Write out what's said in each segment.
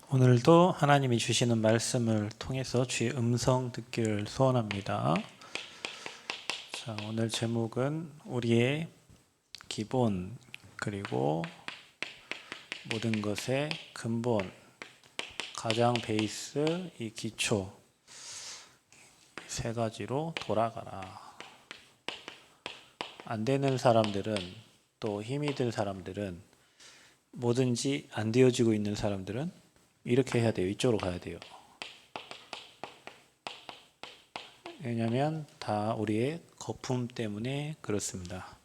오늘도 하나님이 주시는 말씀을 통해서 주의 음성 듣기를 소원합니다. 자, 오늘 제목은 우리의 기본 그리고 모든 것의 근본, 가장 베이스, 이 기초 세 가지로 돌아가라. 안 되는 사람들은, 또 힘이 든 사람들은, 뭐든지 안 되어지고 있는 사람들은 이렇게 해야 돼요. 이쪽으로 가야 돼요. 왜냐하면 다 우리의 거품 때문에 그렇습니다.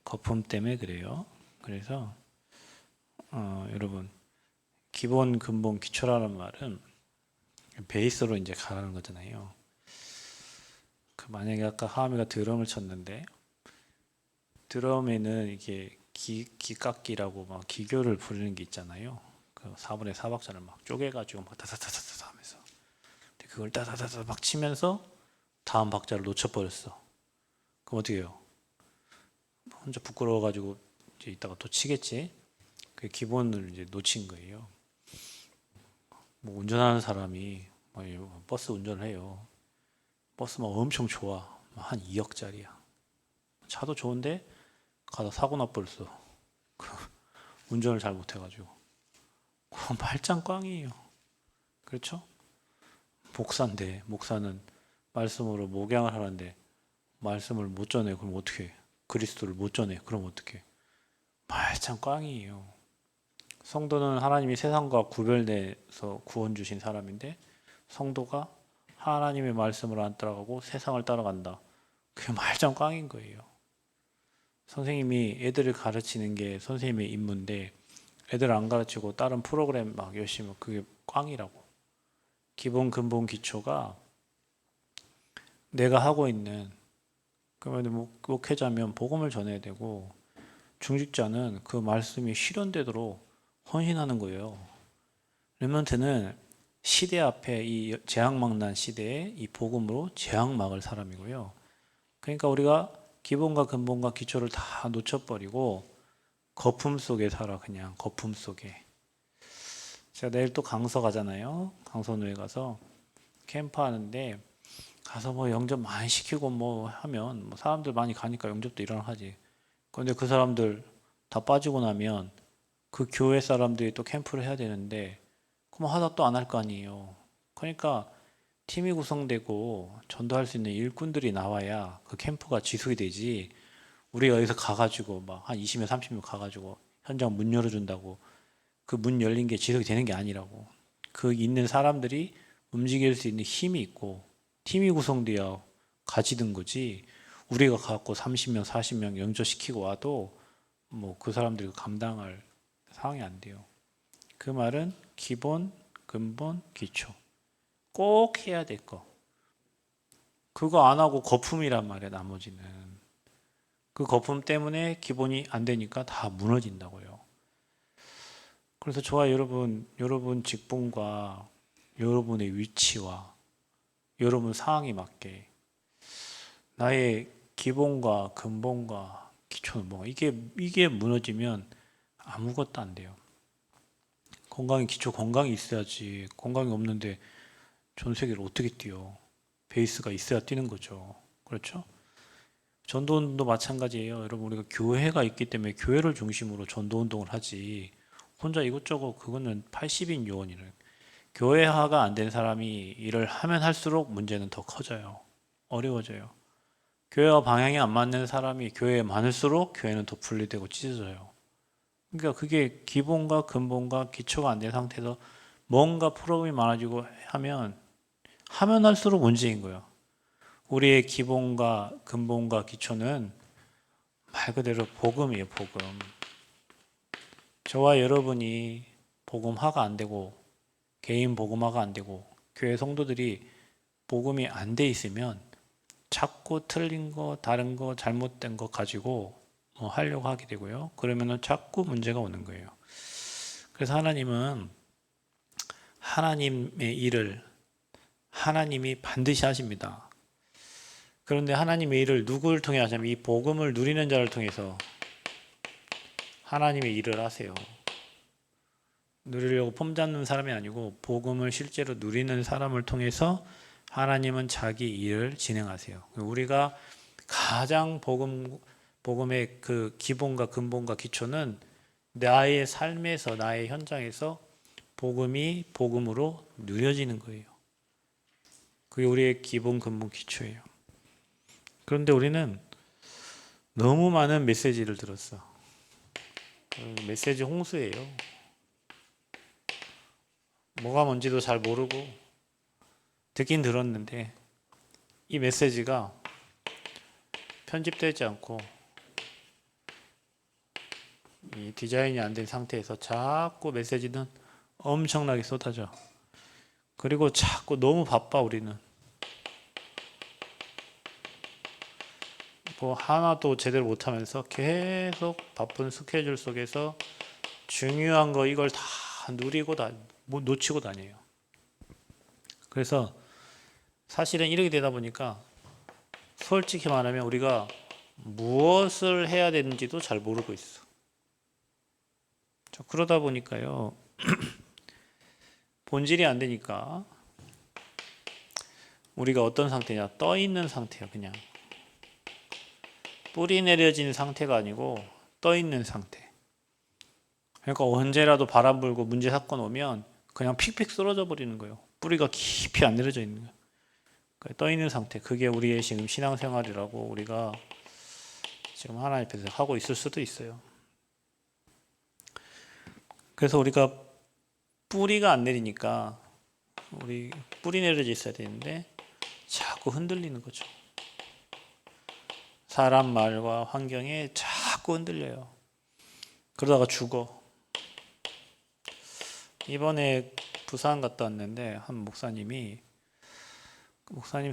거품 때문에 그래요. 그래서 여러분, 기본, 근본, 기초라는 말은 베이스로 이제 가라는 거잖아요. 만약에 아까 하암이가 드럼을 쳤는데 드럼에는 이게 기각기라고 막 기교를 부르는 게 있잖아요. 그 4분의 4박자를 막 쪼개가지고 막 다다다다다 하면서 그걸 따다다다 막 치면서 다음 박자를 놓쳐버렸어. 그럼 어떻게 해요? 혼자 부끄러워가지고 이제 이따가 또 치겠지. 그 기본을 이제 놓친 거예요. 뭐 운전하는 사람이 버스 운전을 해요. 버스 막 엄청 좋아. 한 2억짜리야. 차도 좋은데 가다 사고 나버렸어. 운전을 잘 못해가지고. 그럼 말짱 꽝이에요. 그렇죠? 목사는 말씀으로 목양을 하는데 말씀을 못 전해. 그럼 어떻게 해? 그리스도를 못 전해. 그럼 어떻게 해? 말짱 꽝이에요. 성도는 하나님이 세상과 구별돼서 구원 주신 사람인데 성도가 하나님의 말씀을 안 따라가고 세상을 따라간다. 그게 말짱 꽝인 거예요. 선생님이 애들을 가르치는 게 선생님의 임무인데 애들 안 가르치고 다른 프로그램 막 열심히 하면 그게 꽝이라고. 기본, 근본, 기초가 내가 하고 있는, 그러면 목회자면 복음을 전해야 되고 중직자는 그 말씀이 실현되도록 헌신하는 거예요. 렘넌트는 시대 앞에 이 재앙막난 시대에 이 복음으로 재앙막을 사람이고요. 그러니까 우리가 기본과 근본과 기초를 다 놓쳐버리고 거품 속에 살아. 그냥 거품 속에. 제가 내일 또 강서 가잖아요. 강서노예 가서 캠프 하는데 가서 뭐 영접 많이 시키고 뭐 하면 뭐 사람들 많이 가니까 영접도 일어나지. 그런데 그 사람들 다 빠지고 나면 그 교회 사람들이 또 캠프를 해야 되는데 그럼 하다 또 안 할 거 아니에요. 그러니까 팀이 구성되고 전도할 수 있는 일꾼들이 나와야 그 캠프가 지속이 되지. 우리가 여기서 가가지고 막 한 20명, 30명 가가지고 현장 문 열어준다고 그 문 열린 게 지속이 되는 게 아니라고. 그 있는 사람들이 움직일 수 있는 힘이 있고 팀이 구성되어 가지는 거지. 우리가 갖고 30명, 40명 영접시키고 와도 뭐 그 사람들이 감당할 상황이 안 돼요. 그 말은 기본, 근본, 기초. 꼭 해야 될 거. 그거 안 하고 거품이란 말이야, 나머지는. 그 거품 때문에 기본이 안 되니까 다 무너진다고요. 그래서 저와 여러분 직분과 여러분의 위치와 여러분 상황에 맞게 나의 기본과 근본과 기초는 뭐 이게 무너지면 아무것도 안 돼요. 건강이 있어야지. 건강이 없는데 전 세계를 어떻게 뛰어? 베이스가 있어야 뛰는 거죠. 그렇죠? 전도운동도 마찬가지예요. 여러분 우리가 교회가 있기 때문에 교회를 중심으로 전도운동을 하지 혼자 이것저것 그거는 80인 요원이래. 교회화가 안 된 사람이 일을 하면 할수록 문제는 더 커져요. 어려워져요. 교회와 방향이 안 맞는 사람이 교회에 많을수록 교회는 더 분리되고 찢어져요. 그러니까 그게 기본과 근본과 기초가 안 된 상태에서 뭔가 프로그램이 많아지고 하면 할수록 문제인 거예요. 우리의 기본과 근본과 기초는 말 그대로 복음이에요, 복음. 저와 여러분이 복음화가 안 되고 개인 복음화가 안 되고 교회 성도들이 복음이 안 돼 있으면 자꾸 틀린 거, 다른 거, 잘못된 거 가지고 뭐 하려고 하게 되고요. 그러면은 자꾸 문제가 오는 거예요. 그래서 하나님은 하나님의 일을 하나님이 반드시 하십니다. 그런데 하나님의 일을 누구를 통해 하냐면 이 복음을 누리는 자를 통해서 하나님의 일을 하세요. 누리려고 폼 잡는 사람이 아니고 복음을 실제로 누리는 사람을 통해서 하나님은 자기 일을 진행하세요. 우리가 가장 복음의 그 기본과 근본과 기초는 나의 삶에서, 나의 현장에서 복음이 복음으로 누려지는 거예요. 그게 우리의 기본 근본 기초예요. 그런데 우리는 너무 많은 메시지를 들었어. 메시지 홍수예요. 뭐가 뭔지도 잘 모르고 듣긴 들었는데 이 메시지가 편집되지 않고 이 디자인이 안 된 상태에서 자꾸 메시지는 엄청나게 쏟아져. 그리고 자꾸 너무 바빠 우리는. 뭐 하나도 제대로 못하면서 계속 바쁜 스케줄 속에서 중요한 거 이걸 다 누리고 놓치고 다녀요. 그래서 사실은 이렇게 되다 보니까 솔직히 말하면 우리가 무엇을 해야 되는지도 잘 모르고 있어. 그러다 보니까요. 본질이 안 되니까 우리가 어떤 상태냐? 떠 있는 상태야, 그냥. 뿌리 내려진 상태가 아니고 떠 있는 상태. 그러니까 언제라도 바람 불고 문제 사건 오면 그냥 픽픽 쓰러져 버리는 거예요. 뿌리가 깊이 안 내려져 있는 거예요. 그러니까 떠 있는 상태. 그게 우리의 지금 신앙생활이라고 우리가 지금 하나님 앞에서 하고 있을 수도 있어요. 그래서 우리가 뿌리가 안 내리니까 우리 뿌리 내려져 있어야 되는데 자꾸 흔들리는 거죠. 사람 말과 환경에 자꾸 흔들려요. 그러다가 죽어. 이번에 부산 갔다 왔는데 한 목사님이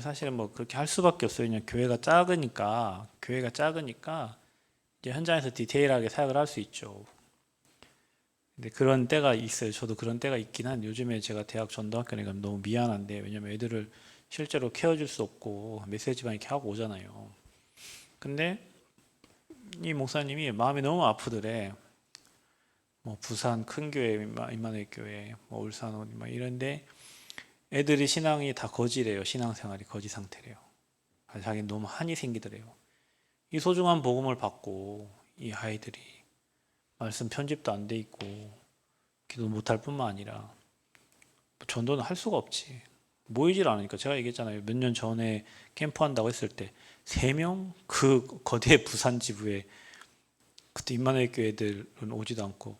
사실은 뭐 그렇게 할 수밖에 없어요. 그냥 교회가 작으니까 이제 현장에서 디테일하게 사역을 할 수 있죠. 근데 그런 때가 있어요. 저도 그런 때가 있긴 한 요즘에 제가 대학 전도학교에 가면 너무 미안한데 왜냐면 애들을 실제로 케어줄 수 없고 메시지만 이렇게 하고 오잖아요. 근데 이 목사님이 마음이 너무 아프더래. 뭐 부산 큰 교회, 임마누엘 교회, 뭐 울산 막 이런데 애들이 신앙이 다 거지래요. 신앙생활이 거지 상태래요. 자기는 너무 한이 생기더래요. 이 소중한 복음을 받고 이 아이들이 말씀 편집도 안 돼 있고 기도 못할 뿐만 아니라 전도는 할 수가 없지. 모이질 않으니까. 제가 얘기했잖아요. 몇 년 전에 캠프 한다고 했을 때 3명 그 거대 부산 지부에 그때 임마누엘 교회 애들은 오지도 않고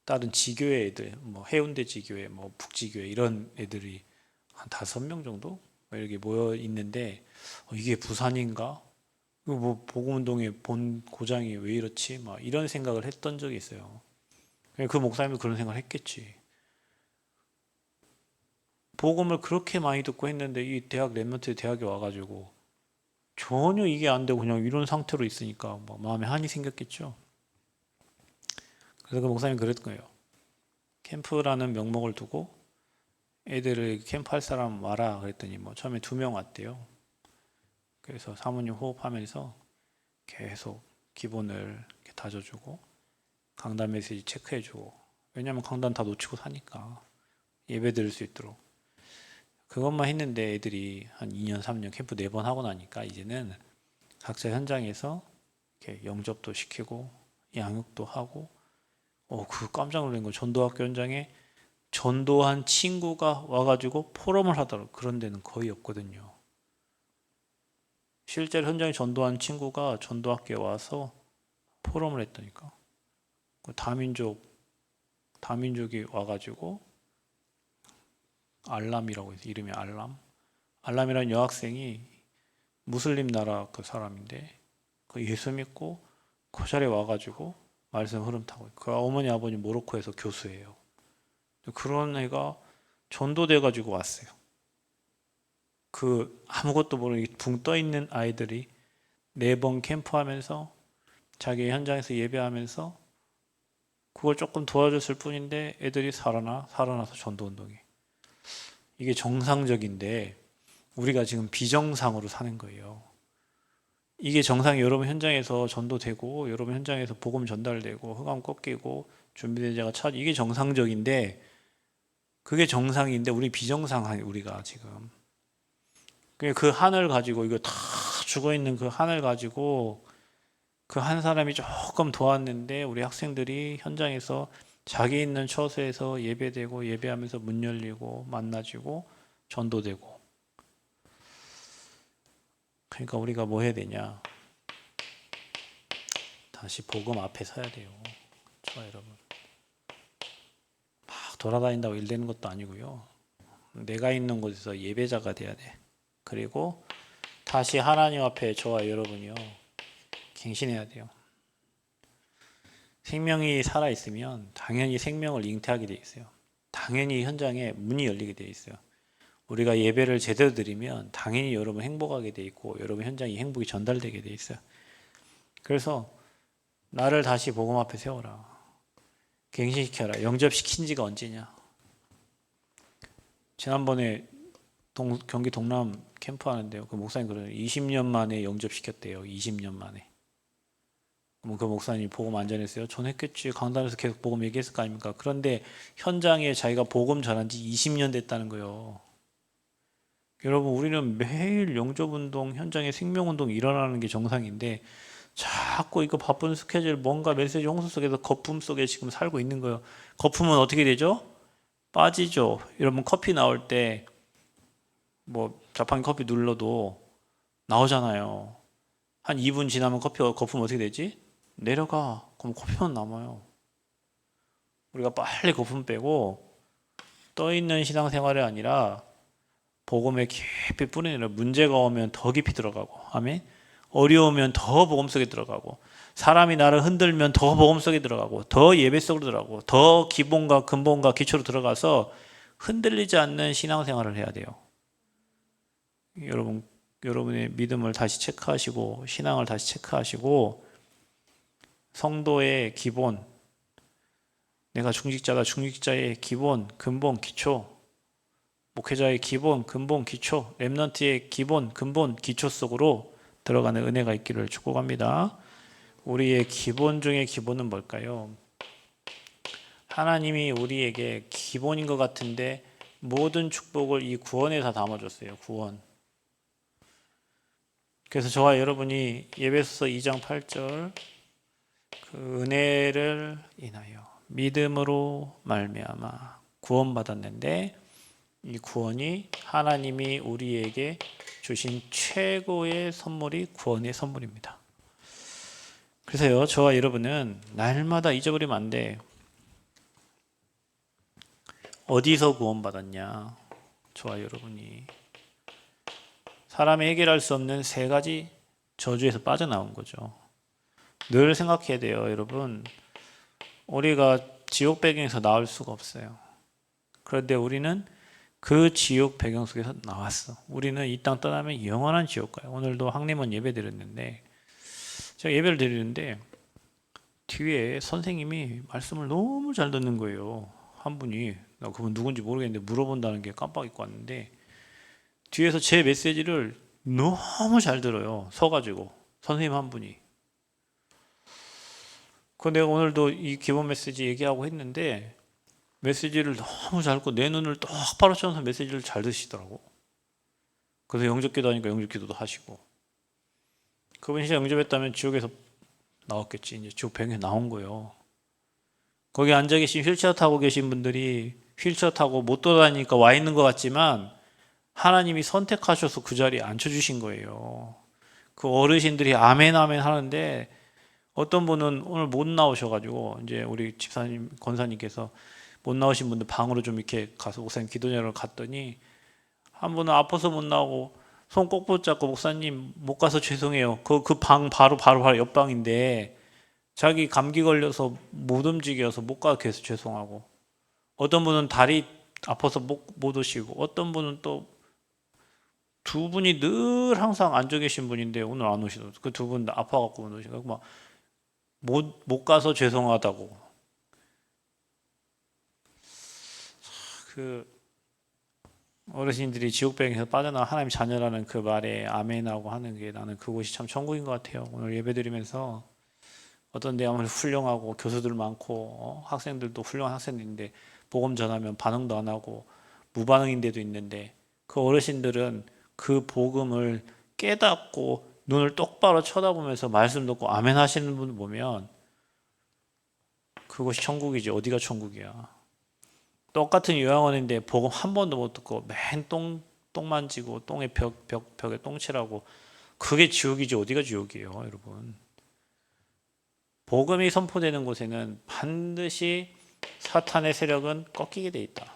다른 지교회 애들, 뭐 해운대 지교회, 뭐 북지교회 이런 애들이 한 5명 정도 이렇게 모여 있는데 이게 부산인가? 뭐 복음운동의 본 고장이 왜 이렇지? 막 이런 생각을 했던 적이 있어요. 그 목사님도 그런 생각을 했겠지. 복음을 그렇게 많이 듣고 했는데 이 대학 랩런트 대학에 와가지고 전혀 이게 안 되고 그냥 이런 상태로 있으니까 뭐 마음에 한이 생겼겠죠. 그래서 그 목사님 그랬던 거예요. 캠프라는 명목을 두고 애들을 캠프할 사람 와라 그랬더니 뭐 처음에 2명 왔대요. 그래서 사모님 호흡하면서 계속 기본을 이렇게 다져주고 강단 메시지 체크해주고 왜냐면 강단 다 놓치고 사니까 예배 드릴 수 있도록 그것만 했는데 애들이 한 2년 3년 캠프 4번 하고 나니까 이제는 각자 현장에서 이렇게 영접도 시키고 양육도 하고 그 깜짝 놀란 거 전도학교 현장에 전도한 친구가 와가지고 포럼을 하더라고. 그런 데는 거의 없거든요. 실제로 현장에 전도한 친구가 전도학교에 와서 포럼을 했다니까. 다민족이 와가지고 알람이라고 해서 이름이 알람이라는 여학생이 무슬림 나라 그 사람인데 그 예수 믿고 그 자리에 와가지고 말씀 흐름 타고 그 어머니 아버님 모로코에서 교수예요. 그런 애가 전도돼가지고 왔어요. 그 아무것도 모르는 붕 떠 있는 아이들이 4번 캠프하면서 자기 현장에서 예배하면서 그걸 조금 도와줬을 뿐인데 애들이 살아나서 전도운동이 이게 정상적인데 우리가 지금 비정상으로 사는 거예요. 이게 정상이 여러분 현장에서 전도되고 여러분 현장에서 복음 전달되고 흑암 꺾이고 준비된 자가 찾 이게 정상적인데 그게 정상인데 우리 비정상한 우리가 지금 그 한을 가지고 이거 다 죽어 있는 그 한을 가지고 그 한 사람이 조금 도왔는데 우리 학생들이 현장에서 자기 있는 처소에서 예배되고 예배하면서 문 열리고 만나지고 전도되고 그러니까 우리가 뭐 해야 되냐 다시 복음 앞에 서야 돼요. 저 여러분 막 돌아다닌다고 일 되는 것도 아니고요. 내가 있는 곳에서 예배자가 돼야 돼. 그리고 다시 하나님 앞에 저와 여러분이요 갱신해야 돼요. 생명이 살아있으면 당연히 생명을 잉태하게 돼 있어요. 당연히 현장에 문이 열리게 돼 있어요. 우리가 예배를 제대로 드리면 당연히 여러분 행복하게 돼 있고 여러분 현장에 행복이 전달되게 돼 있어요. 그래서 나를 다시 복음 앞에 세워라. 갱신시켜라. 영접시킨 지가 언제냐. 지난번에 경기 동남 캠프 하는데요. 그 목사님 그러네요. 20년 만에 영접시켰대요. 20년 만에. 그럼 그 목사님이 복음 안 전했어요? 전했겠지. 강단에서 계속 복음 얘기했을 거 아닙니까? 그런데 현장에 자기가 복음 전한 지 20년 됐다는 거예요. 여러분 우리는 매일 영접운동, 현장에 생명운동 일어나는 게 정상인데 자꾸 이거 바쁜 스케줄 뭔가 메시지 홍수 속에서 거품 속에 지금 살고 있는 거예요. 거품은 어떻게 되죠? 빠지죠. 여러분 커피 나올 때 뭐 자판기 커피 눌러도 나오잖아요. 한 2분 지나면 거품 어떻게 되지? 내려가. 그럼 커피만 남아요. 우리가 빨리 거품 빼고 떠 있는 신앙생활이 아니라 복음에 깊이 뿌리는 문제가 오면 더 깊이 들어가고 아멘. 어려우면 더 복음 속에 들어가고 사람이 나를 흔들면 더 복음 속에 들어가고 더 예배 속으로 들어가고 더 기본과 근본과 기초로 들어가서 흔들리지 않는 신앙생활을 해야 돼요. 여러분의 믿음을 다시 체크하시고 신앙을 다시 체크하시고 성도의 기본 내가 중직자다 중직자의 기본 근본 기초 목회자의 기본 근본 기초 렘넌트의 기본 근본 기초 속으로 들어가는 은혜가 있기를 축복합니다. 우리의 기본 중에 기본은 뭘까요? 하나님이 우리에게 기본인 것 같은데 모든 축복을 이 구원에 다 담아줬어요. 구원. 그래서 저와 여러분이 예배소서 2장 8절 그 은혜를 인하여 믿음으로 말미암아 구원받았는데 이 구원이 하나님이 우리에게 주신 최고의 선물이 구원의 선물입니다. 그래서요 저와 여러분은 날마다 잊어버리면 안 돼. 어디서 구원받았냐? 저와 여러분이 사람이 해결할 수 없는 3가지 저주에서 빠져나온 거죠. 늘 생각해야 돼요, 여러분. 우리가 지옥 배경에서 나올 수가 없어요. 그런데 우리는 그 지옥 배경 속에서 나왔어. 우리는 이 땅 떠나면 영원한 지옥 가요. 오늘도 항림원 예배 드렸는데 제가 예배를 드리는데 뒤에 선생님이 말씀을 너무 잘 듣는 거예요. 한 분이 나 그분 누군지 모르겠는데 물어본다는 게 깜빡 잊고 왔는데 뒤에서 제 메시지를 너무 잘 들어요. 서가지고 선생님 한 분이. 그 내가 오늘도 이 기본 메시지 얘기하고 했는데 메시지를 너무 잘 듣고 내 눈을 똑바로 쳐서 메시지를 잘 드시더라고. 그래서 영접기도 하니까 영접기도도 하시고 그분이 진짜 영접했다면 지옥에서 나왔겠지. 이제 지옥 배경에 나온 거예요. 거기 앉아 계신 휠체어 타고 계신 분들이 휠체어 타고 못 돌아다니니까 와 있는 것 같지만 하나님이 선택하셔서 그 자리에 앉혀주신 거예요. 그 어르신들이 아멘 아멘 하는데 어떤 분은 오늘 못 나오셔가지고 이제 우리 집사님 권사님께서 못 나오신 분들 방으로 좀 이렇게 가서 목사님 기도하러 갔더니 한 분은 아파서 못 나오고 손 꼭 붙잡고 목사님 못 가서 죄송해요. 그 방 바로 옆방인데 자기 감기 걸려서 못 움직여서 못 가서 해서 죄송하고 어떤 분은 다리 아파서 못 오시고 어떤 분은 또 2분이 늘 항상 앉아 계신 분인데 오늘 안 오시더라고요. 그 2분 아파갖고 못 오시고 막 못 가서 죄송하다고. 그 어르신들이 지옥배경에서 빠져나와 하나님 자녀라는 그 말에 아멘하고 하는 게 나는 그곳이 참 천국인 것 같아요. 오늘 예배드리면서 어떤 데 가면 훌륭하고 교수들 많고 학생들도 훌륭한 학생들인데 복음 전하면 반응도 안 하고 무반응인 데도 있는데 그 어르신들은 그 복음을 깨닫고 눈을 똑바로 쳐다보면서 말씀 듣고 아멘 하시는 분 보면 그것이 천국이지 어디가 천국이야. 똑같은 요양원인데 복음 한 번도 못 듣고 맨 똥 만지고 똥에 벽에 똥칠하고 그게 지옥이지 어디가 지옥이에요, 여러분. 복음이 선포되는 곳에는 반드시 사탄의 세력은 꺾이게 돼 있다.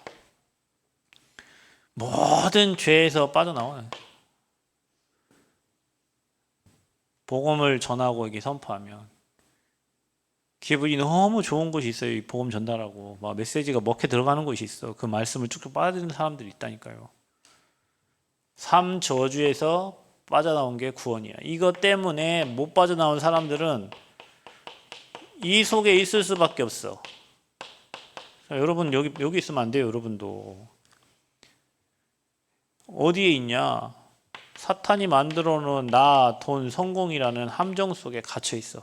모든 죄에서 빠져나와요. 복음을 전하고 이게 선포하면 기분이 너무 좋은 곳이 있어요. 이 복음 전달하고 막 메시지가 먹혀 들어가는 곳이 있어. 그 말씀을 쭉쭉 빨아들이는 사람들이 있다니까요. 삶 저주에서 빠져나온 게 구원이야. 이것 때문에 못 빠져나온 사람들은 이 속에 있을 수밖에 없어. 자, 여러분 여기 있으면 안 돼요. 여러분도 어디에 있냐? 사탄이 만들어 놓은 나, 돈, 성공이라는 함정 속에 갇혀 있어.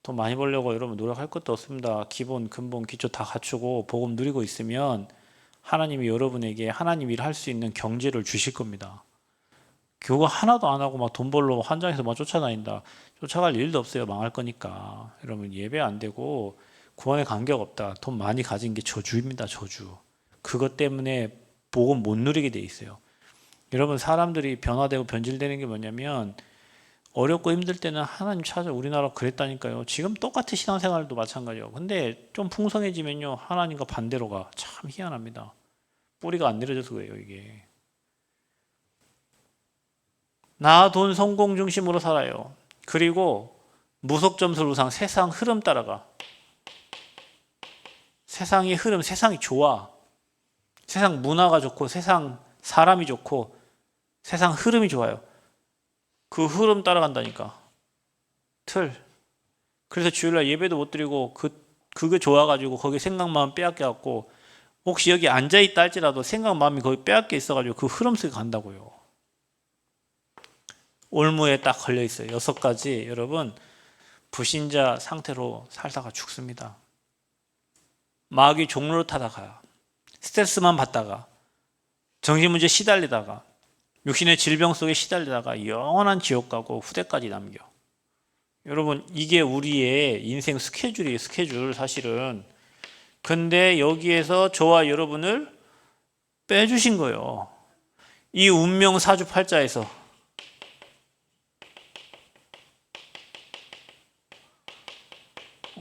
돈 많이 벌려고 여러분 노력할 것도 없습니다. 기본, 근본, 기초 다 갖추고 복음 누리고 있으면 하나님이 여러분에게 하나님 일 할 수 있는 경제를 주실 겁니다. 그거 하나도 안 하고 막 돈 벌러 환장해서 막 쫓아다닌다. 쫓아갈 일도 없어요. 망할 거니까. 여러분 예배 안 되고 구원에 관계가 없다. 돈 많이 가진 게 저주입니다. 저주. 그것 때문에 복음 못 누리게 돼 있어요. 여러분 사람들이 변화되고 변질되는 게 뭐냐면 어렵고 힘들 때는 하나님 찾아 우리나라 그랬다니까요. 지금 똑같은 신앙생활도 마찬가지예요. 근데 좀 풍성해지면요 하나님과 반대로 가. 참 희한합니다. 뿌리가 안 내려져서 그래요 이게. 나, 돈, 성공 중심으로 살아요. 그리고 무속점술 우상 세상 흐름 따라가. 세상의 흐름, 세상이 좋아. 세상 문화가 좋고 세상 사람이 좋고 세상 흐름이 좋아요. 그 흐름 따라간다니까. 틀. 그래서 주일날 예배도 못 드리고 그게 좋아가지고 거기 생각만 빼앗겨갖고 혹시 여기 앉아있다 할지라도 생각 마음이 거기 빼앗겨 있어가지고 그 흐름 속에 간다고요. 올무에 딱 걸려있어요. 6가지 여러분 불신자 상태로 살다가 죽습니다. 마귀 종로를 타다가 스트레스만 받다가 정신문제 시달리다가 육신의 질병 속에 시달리다가 영원한 지옥 가고 후대까지 남겨. 여러분 이게 우리의 인생 스케줄이에요. 스케줄 사실은. 근데 여기에서 저와 여러분을 빼주신 거예요. 이 운명 사주팔자에서.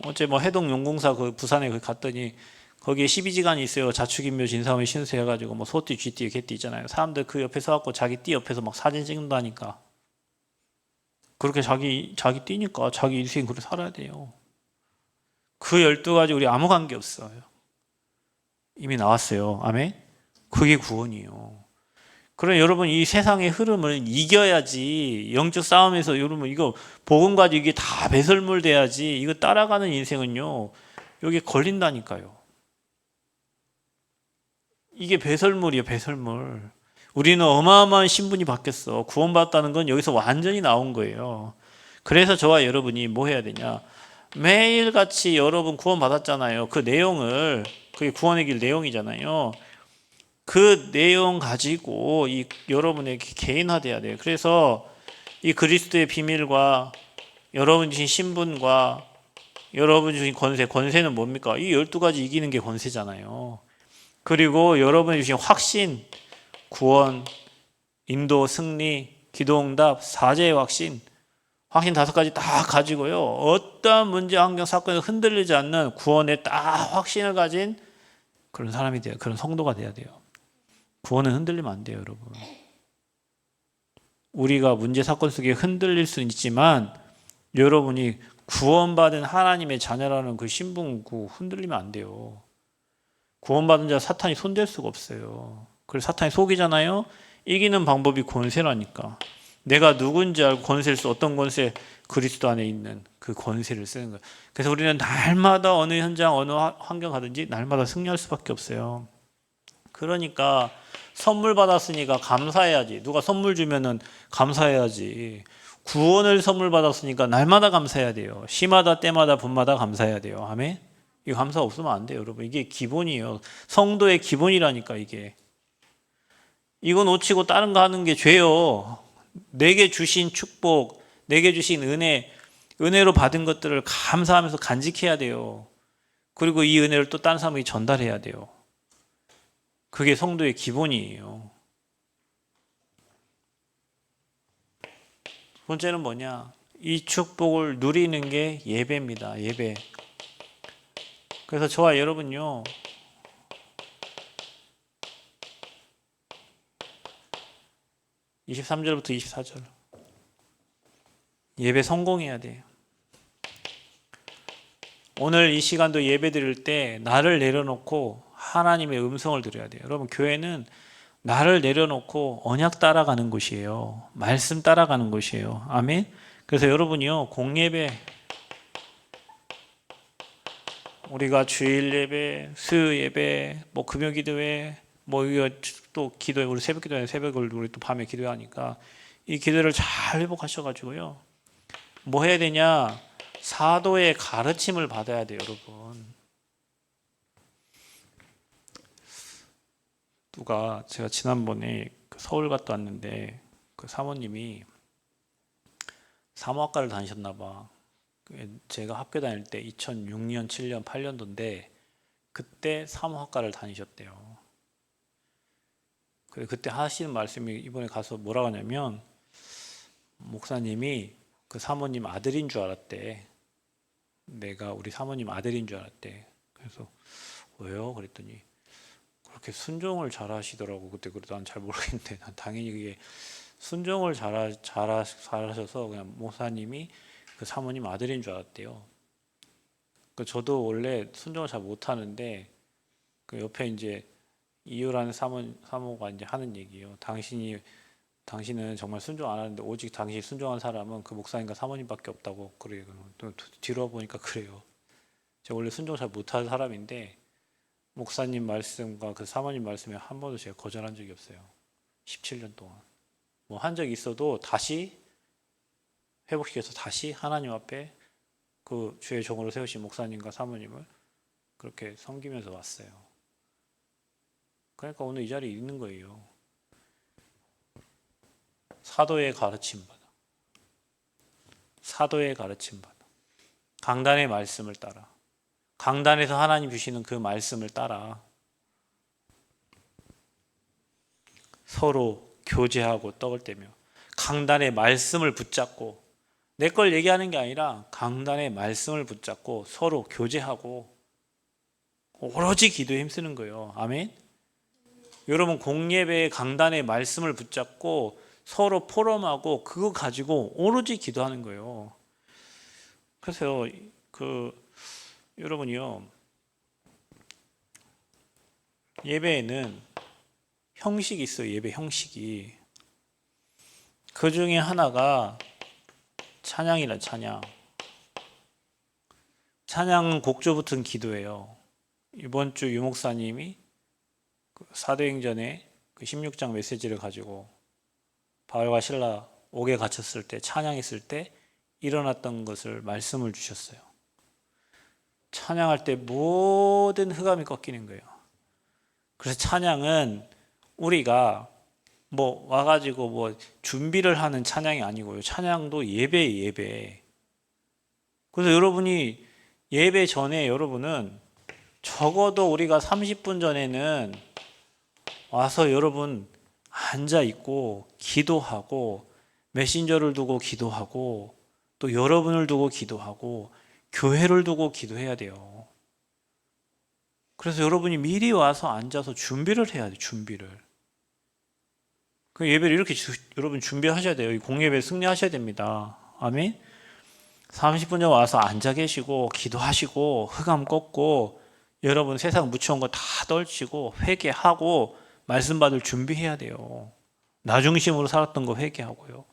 어제 뭐 해동용공사 그 부산에 갔더니 거기에 12지간이 있어요. 자축인묘 진사오미 신수 해가지고 뭐 소띠, 쥐띠, 개띠 있잖아요. 사람들 그 옆에 서갖고 자기 띠 옆에서 막 사진 찍는다니까. 그렇게 자기 띠니까 자기 인생 그렇게 살아야 돼요. 그 12가지 우리 아무 관계 없어요. 이미 나왔어요. 아멘? 그게 구원이에요. 그럼 여러분 이 세상의 흐름을 이겨야지. 영적 싸움에서 여러분 이거 복음 가지고 이게 다 배설물 돼야지. 이거 따라가는 인생은요. 여기 걸린다니까요. 이게 배설물이에요. 배설물. 우리는 어마어마한 신분이 바뀌었어. 구원받았다는 건 여기서 완전히 나온 거예요. 그래서 저와 여러분이 뭐 해야 되냐. 매일같이 여러분 구원받았잖아요. 그 내용을 그게 구원의 길 내용이잖아요. 그 내용 가지고 이 여러분에게 개인화돼야 돼요. 그래서 이 그리스도의 비밀과 여러분 주신 신분과 여러분 주신 권세는 뭡니까? 이 12가지 이기는 게 권세잖아요. 그리고 여러분이 주신 확신, 구원, 인도, 승리, 기도응답, 사제의 확신 5가지 다 가지고요. 어떠한 문제, 환경, 사건에 흔들리지 않는 구원의 딱 확신을 가진 그런 사람이 돼요. 그런 성도가 돼야 돼요. 구원은 흔들리면 안 돼요, 여러분. 우리가 문제, 사건 속에 흔들릴 수는 있지만 여러분이 구원받은 하나님의 자녀라는 그 신분 흔들리면 안 돼요. 구원받은 자 사탄이 손댈 수가 없어요. 그래서 사탄이 속이잖아요. 이기는 방법이 권세라니까. 내가 누군지 알고 권세를 써. 어떤 권세? 그리스도 안에 있는 그 권세를 쓰는 거예요. 그래서 우리는 날마다 어느 현장, 어느 환경 가든지 날마다 승리할 수밖에 없어요. 그러니까 선물 받았으니까 감사해야지. 누가 선물 주면은 감사해야지. 구원을 선물 받았으니까 날마다 감사해야 돼요. 시마다 때마다 분마다 감사해야 돼요. 아멘. 이 감사 없으면 안 돼요, 여러분. 이게 기본이에요. 성도의 기본이라니까 이게. 이거 놓치고 다른 거 하는 게 죄요. 내게 주신 축복, 내게 주신 은혜, 은혜로 받은 것들을 감사하면서 간직해야 돼요. 그리고 이 은혜를 또 다른 사람에게 전달해야 돼요. 그게 성도의 기본이에요. 두 번째는 뭐냐? 이 축복을 누리는 게 예배입니다. 예배. 그래서 저와 여러분요, (23절부터 24절) 예배 성공해야 돼요. 오늘 이 시간도 예배 드릴 때 나를 내려놓고 하나님의 음성을 들어야 돼요. 여러분, 교회는 나를 내려놓고 언약 따라가는 곳이에요. 말씀 따라가는 곳이에요. 아멘. 그래서 여러분이요, 공예배, 우리가 주일 예배, 수요 예배, 뭐 금요 기도회, 뭐 이거 또 기도회, 우리 새벽 기도회, 새벽을 우리 또 밤에 기도하니까 이 기도를 잘 회복하셔가지고요, 뭐 해야 되냐? 사도의 가르침을 받아야 돼요, 여러분. 누가, 제가 지난번에 서울 갔다 왔는데 그 사모님이 사모학과를 다니셨나 봐. 제가 학교 다닐 때 2006년, 7년, 8년도인데 그때 사모학과를 다니셨대요. 그때 하시는 말씀이 이번에 가서 뭐라고 하냐면, 목사님이 그 사모님 아들인 줄 알았대. 내가 우리 사모님 아들인 줄 알았대. 그래서 왜요? 그랬더니 그렇게 순종을 잘 하시더라고. 그때 그래도 난 잘 모르겠는데, 난 당연히 그게 순종을 잘하셔서 그냥 목사님이 그 사모님 아들인 줄 알았대요. 저도 원래 순종을 잘 못하는데 그 옆에 이제 이유라는 사모가 이제 하는 얘기예요. 당신은 정말 순종 안 하는데 오직 당신이 순종한 사람은 그 목사님과 사모님밖에 없다고 그래요. 또 뒤로 보니까 그래요. 제가 원래 순종 잘 못하는 사람인데 목사님 말씀과 그 사모님 말씀에 한 번도 제가 거절한 적이 없어요. 17년 동안. 뭐 한 적이 있어도 다시 회복시켜서 다시 하나님 앞에 그 주의 종으로 세우신 목사님과 사모님을 그렇게 섬기면서 왔어요. 그러니까 오늘 이 자리에 있는 거예요. 사도의 가르침 받아. 사도의 가르침 받아. 강단의 말씀을 따라. 강단에서 하나님 주시는 그 말씀을 따라 서로 교제하고 떡을 떼며 강단의 말씀을 붙잡고, 내 걸 얘기하는 게 아니라 강단의 말씀을 붙잡고 서로 교제하고 오로지 기도에 힘쓰는 거예요. 아멘. 여러분, 공예배의 강단의 말씀을 붙잡고 서로 포럼하고 그거 가지고 오로지 기도하는 거예요. 그래서 여러분이요, 예배에는 형식이 있어요. 예배 형식이. 그 중에 하나가 찬양이라. 찬양은 곡조 붙은 기도예요. 이번 주 유목사님이 사도행전의 그 16장 메시지를 가지고 바울과 실라 옥에 갇혔을 때, 찬양했을 때 일어났던 것을 말씀을 주셨어요. 찬양할 때 모든 흑암이 꺾이는 거예요. 그래서 찬양은 우리가 뭐 와가지고 뭐 준비를 하는 찬양이 아니고요. 찬양도 예배예요, 예배. 그래서 여러분이 예배 전에 여러분은 적어도 우리가 30분 전에는 와서 여러분 앉아 있고 기도하고 메신저를 두고 기도하고 또 여러분을 두고 기도하고 교회를 두고 기도해야 돼요. 그래서 여러분이 미리 와서 앉아서 준비를 해야 돼요. 준비를. 그 예배를 이렇게 여러분 준비하셔야 돼요. 공예배 승리하셔야 됩니다. 아멘. 30분 전 와서 앉아 계시고 기도하시고 흑암 꺾고 여러분 세상 묻혀온 거 다 떨치고 회개하고 말씀 받을 준비해야 돼요. 나 중심으로 살았던 거 회개하고요.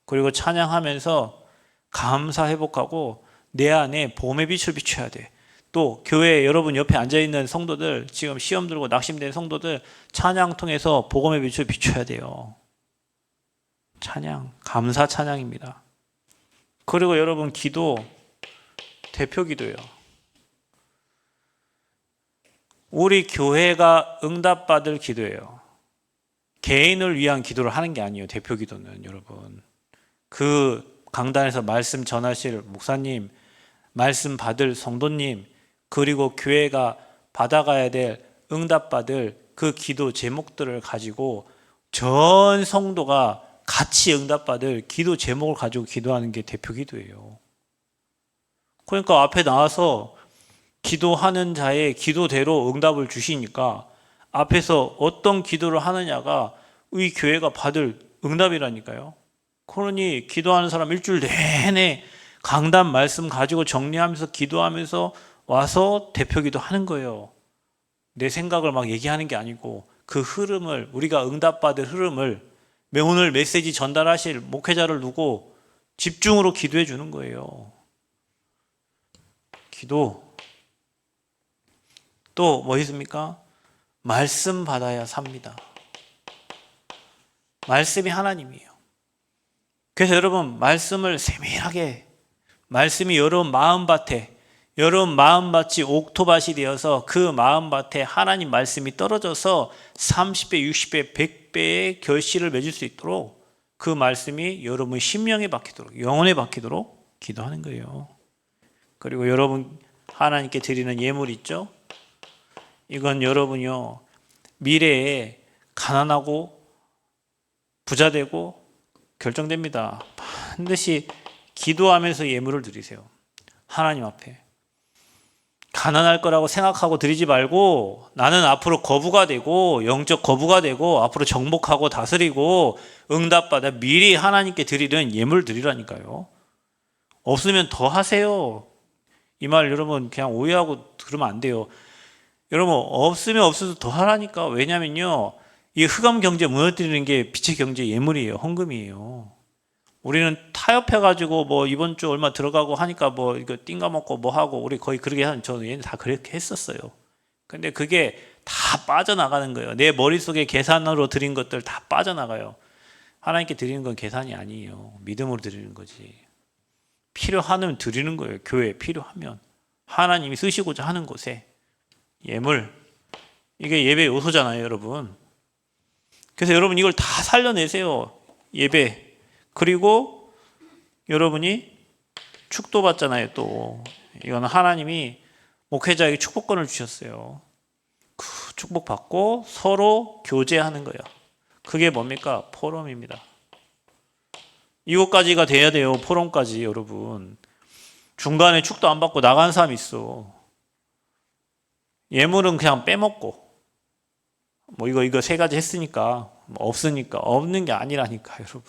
그리고 찬양하면서 감사 회복하고 내 안에 봄의 빛을 비춰야 돼. 또 교회 여러분 옆에 앉아있는 성도들, 지금 시험 들고 낙심된 성도들 찬양 통해서 복음의 빛을 비춰야 돼요. 찬양, 감사 찬양입니다. 그리고 여러분 기도, 대표 기도예요. 우리 교회가 응답받을 기도예요. 개인을 위한 기도를 하는 게 아니에요. 대표 기도는 여러분. 그 강단에서 말씀 전하실 목사님, 말씀 받을 성도님, 그리고 교회가 받아가야 될 응답받을 그 기도 제목들을 가지고 전 성도가 같이 응답받을 기도 제목을 가지고 기도하는 게 대표 기도예요. 그러니까 앞에 나와서 기도하는 자의 기도대로 응답을 주시니까 앞에서 어떤 기도를 하느냐가 이 교회가 받을 응답이라니까요. 그러니 기도하는 사람 일주일 내내 강단 말씀 가지고 정리하면서 기도하면서 와서 대표 기도하는 거예요. 내 생각을 막 얘기하는 게 아니고 그 흐름을, 우리가 응답받을 흐름을 오늘 메시지 전달하실 목회자를 두고 집중으로 기도해 주는 거예요. 기도. 또 뭐 있습니까? 말씀 받아야 삽니다. 말씀이 하나님이에요. 그래서 여러분 말씀을 세밀하게, 말씀이 여러분 마음밭에, 여러분 마음밭이 옥토밭이 되어서 그 마음밭에 하나님 말씀이 떨어져서 30배, 60배, 100배의 결실을 맺을 수 있도록 그 말씀이 여러분 심령에 박히도록, 영혼에 박히도록 기도하는 거예요. 그리고 여러분 하나님께 드리는 예물 있죠? 이건 여러분요 미래에 가난하고 부자 되고 결정됩니다. 반드시 기도하면서 예물을 드리세요. 하나님 앞에. 가난할 거라고 생각하고 드리지 말고 나는 앞으로 거부가 되고 영적 거부가 되고 앞으로 정복하고 다스리고 응답받아 미리 하나님께 드리는 예물 드리라니까요. 없으면 더 하세요. 이 말 여러분 그냥 오해하고 들으면 안 돼요. 여러분 없으면 없어도 더 하라니까. 왜냐면요 이 흑암 경제 무너뜨리는 게 빛의 경제 예물이에요. 헌금이에요. 우리는 타협해가지고 뭐 이번 주 얼마 들어가고 하니까 뭐 이거 띵가 먹고 뭐 하고 우리 거의 그렇게 하는, 저는 얘는 다 그렇게 했었어요. 근데 그게 다 빠져나가는 거예요. 내 머릿속에 계산으로 드린 것들 다 빠져나가요. 하나님께 드리는 건 계산이 아니에요. 믿음으로 드리는 거지. 필요하면 드리는 거예요. 교회에 필요하면. 하나님이 쓰시고자 하는 곳에. 예물. 이게 예배 요소잖아요, 여러분. 그래서 여러분 이걸 다 살려내세요. 예배. 그리고 여러분이 축도 받잖아요, 또. 이거는 하나님이 목회자에게 축복권을 주셨어요. 그 축복 받고 서로 교제하는 거예요. 그게 뭡니까? 포럼입니다. 이것까지가 돼야 돼요. 포럼까지 여러분. 중간에 축도 안 받고 나간 사람 있어. 예물은 그냥 빼먹고 뭐 이거 세 가지 했으니까 뭐 없으니까. 없는 게 아니라니까 여러분.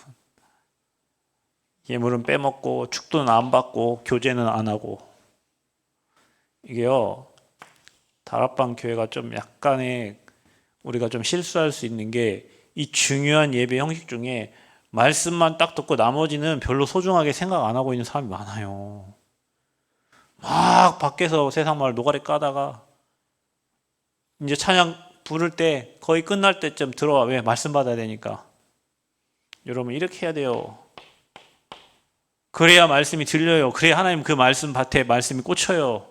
예물은 빼먹고 축도는 안 받고 교제는 안 하고. 이게요 다락방 교회가 좀 약간의 우리가 좀 실수할 수 있는 게 이 중요한 예배 형식 중에 말씀만 딱 듣고 나머지는 별로 소중하게 생각 안 하고 있는 사람이 많아요. 막 밖에서 세상 말 노가리 까다가 이제 찬양 부를 때 거의 끝날 때쯤 들어와. 왜? 말씀 받아야 되니까. 여러분 이렇게 해야 돼요. 그래야 말씀이 들려요. 그래야 하나님 그 말씀 밭에 말씀이 꽂혀요.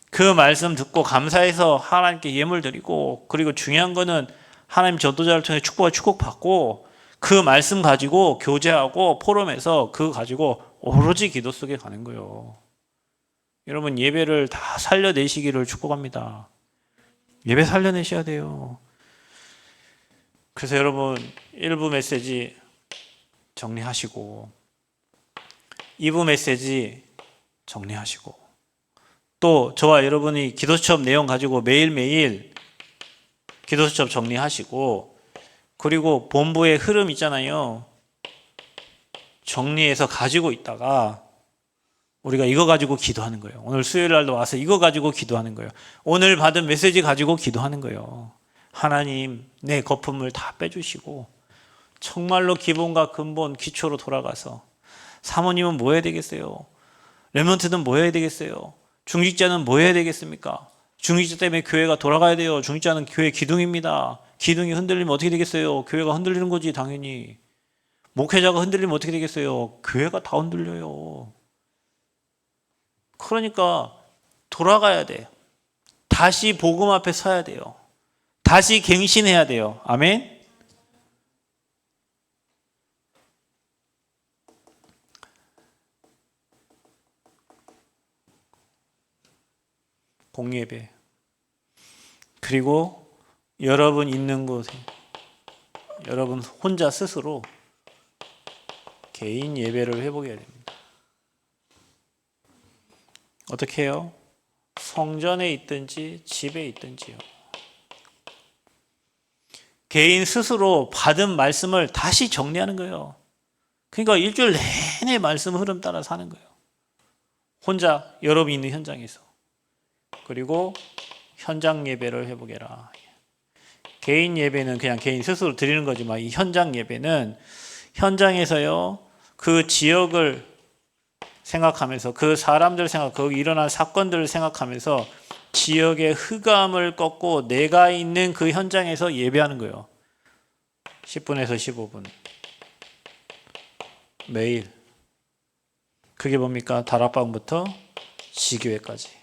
그 말씀 듣고 감사해서 하나님께 예물 드리고, 그리고 중요한 거는 하나님 전도자를 통해 축복받고 그 말씀 가지고 교제하고 포럼에서 그거 가지고 오로지 기도 속에 가는 거예요. 여러분 예배를 다 살려내시기를 축복합니다. 예배 살려내셔야 돼요. 그래서 여러분 1부 메시지 정리하시고 2부 메시지 정리하시고 또 저와 여러분이 기도 수첩 내용 가지고 매일매일 기도 수첩 정리하시고, 그리고 본부의 흐름 있잖아요. 정리해서 가지고 있다가 우리가 이거 가지고 기도하는 거예요. 오늘 수요일 날도 와서 이거 가지고 기도하는 거예요. 오늘 받은 메시지 가지고 기도하는 거예요. 하나님 내 거품을 다 빼주시고 정말로 기본과 근본 기초로 돌아가서 사모님은 뭐 해야 되겠어요? 렘넌트는 뭐 해야 되겠어요? 중직자는 뭐 해야 되겠습니까? 중직자 때문에 교회가 돌아가야 돼요. 중직자는 교회 기둥입니다. 기둥이 흔들리면 어떻게 되겠어요? 교회가 흔들리는 거지 당연히. 목회자가 흔들리면 어떻게 되겠어요? 교회가 다 흔들려요. 그러니까 돌아가야 돼요. 다시 복음 앞에 서야 돼요. 다시 갱신해야 돼요. 아멘. 공예배. 그리고 여러분 있는 곳에 여러분 혼자 스스로 개인 예배를 회복해야 됩니다. 어떻게 해요? 성전에 있든지 집에 있든지요. 개인 스스로 받은 말씀을 다시 정리하는 거예요. 그러니까 일주일 내내 말씀 흐름 따라 사는 거예요. 혼자 여러분이 있는 현장에서. 그리고 현장 예배를 회복해라. 개인 예배는 그냥 개인 스스로 드리는 거지만 이 현장 예배는 현장에서요 그 지역을 생각하면서 그 사람들 생각, 거기 일어난 사건들을 생각하면서 지역의 흑암을 꺾고 내가 있는 그 현장에서 예배하는 거예요. 10분에서 15분 매일. 그게 뭡니까? 다락방부터 지교회까지.